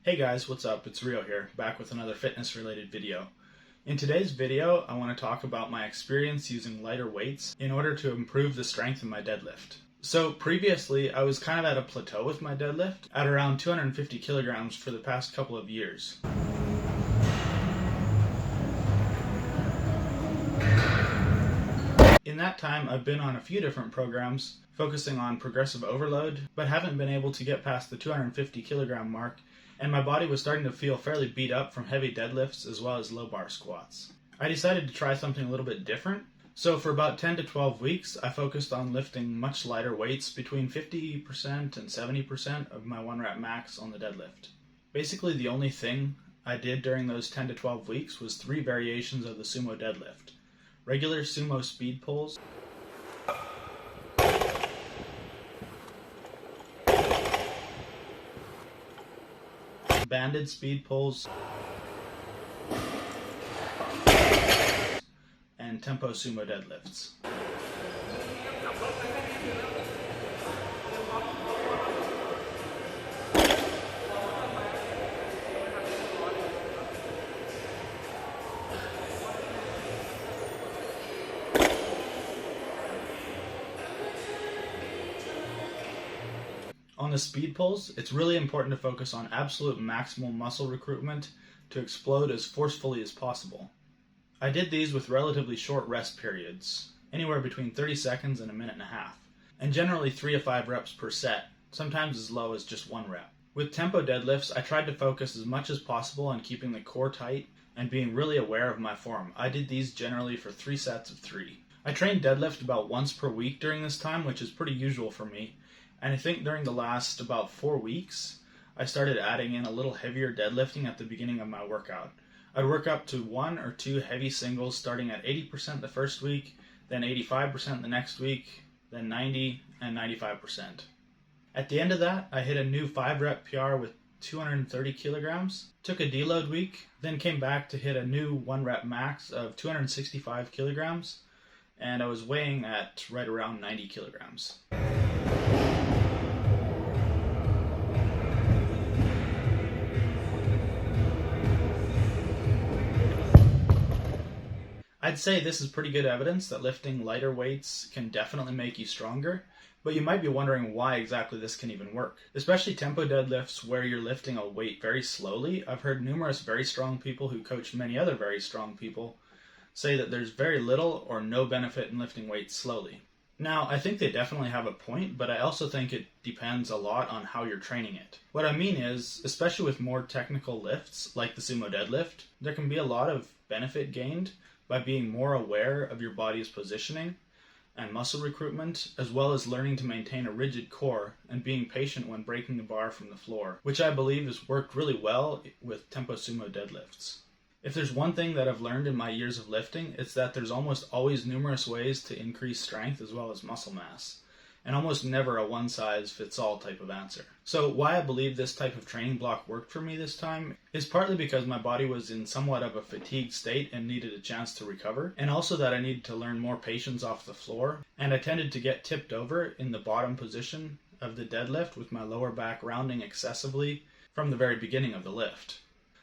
Hey guys, what's up? It's Rio here, back with another fitness related video. In today's video, I want to talk about my experience using lighter weights in order to improve the strength of my deadlift. So previously, I was kind of at a plateau with my deadlift at around 250 kilograms for the past couple of years. In that time, I've been on a few different programs focusing on progressive overload, but haven't been able to get past the 250 kilogram mark, and my body was starting to feel fairly beat up from heavy deadlifts as well as low bar squats. I decided to try something a little bit different, so for about 10 to 12 weeks, I focused on lifting much lighter weights between 50% and 70% of my 1 rep max on the deadlift. Basically, the only thing I did during those 10 to 12 weeks was 3 variations of the Sumo deadlift. Regular Sumo speed pulls, banded speed pulls, and tempo Sumo deadlifts. On the speed pulls, it's really important to focus on absolute maximal muscle recruitment to explode as forcefully as possible. I did these with relatively short rest periods, anywhere between 30 seconds and a minute and a half, and generally 3 to 5 reps per set, sometimes as low as just 1 rep. With tempo deadlifts, I tried to focus as much as possible on keeping the core tight and being really aware of my form. I did these generally for 3 sets of 3. I trained deadlift about once per week during this time, which is pretty usual for me. And I think during the last about 4 weeks, I started adding in a little heavier deadlifting at the beginning of my workout. I'd work up to 1 or 2 heavy singles starting at 80% the first week, then 85% the next week, then 90 and 95%. At the end of that, I hit a new 5 rep PR with 230 kilograms, took a deload week, then came back to hit a new 1 rep max of 265 kilograms, and I was weighing at right around 90 kilograms. I'd say this is pretty good evidence that lifting lighter weights can definitely make you stronger, but you might be wondering why exactly this can even work. Especially tempo deadlifts where you're lifting a weight very slowly. I've heard numerous very strong people who coach many other very strong people say that there's very little or no benefit in lifting weights slowly. Now, I think they definitely have a point, but I also think it depends a lot on how you're training it. What I mean is, especially with more technical lifts like the Sumo deadlift, there can be a lot of benefit gained by being more aware of your body's positioning and muscle recruitment, as well as learning to maintain a rigid core and being patient when breaking the bar from the floor, which I believe has worked really well with tempo Sumo deadlifts. If there's one thing that I've learned in my years of lifting, it's that there's almost always numerous ways to increase strength as well as muscle mass, and almost never a one-size-fits-all type of answer. So why I believe this type of training block worked for me this time is partly because my body was in somewhat of a fatigued state and needed a chance to recover, and also that I needed to learn more patience off the floor, and I tended to get tipped over in the bottom position of the deadlift with my lower back rounding excessively from the very beginning of the lift.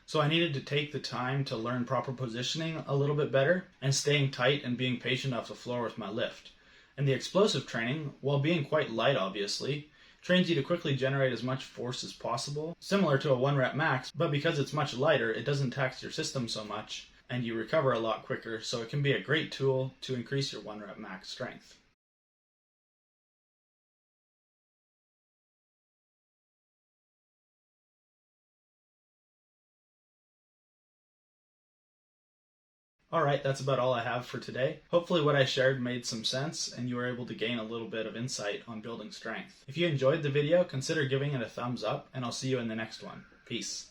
So I needed to take the time to learn proper positioning a little bit better and staying tight and being patient off the floor with my lift. And the explosive training, while being quite light obviously, trains you to quickly generate as much force as possible, similar to a 1 rep max, but because it's much lighter, it doesn't tax your system so much, and you recover a lot quicker, so it can be a great tool to increase your 1 rep max strength. Alright, that's about all I have for today. Hopefully what I shared made some sense and you were able to gain a little bit of insight on building strength. If you enjoyed the video, consider giving it a thumbs up and I'll see you in the next one. Peace.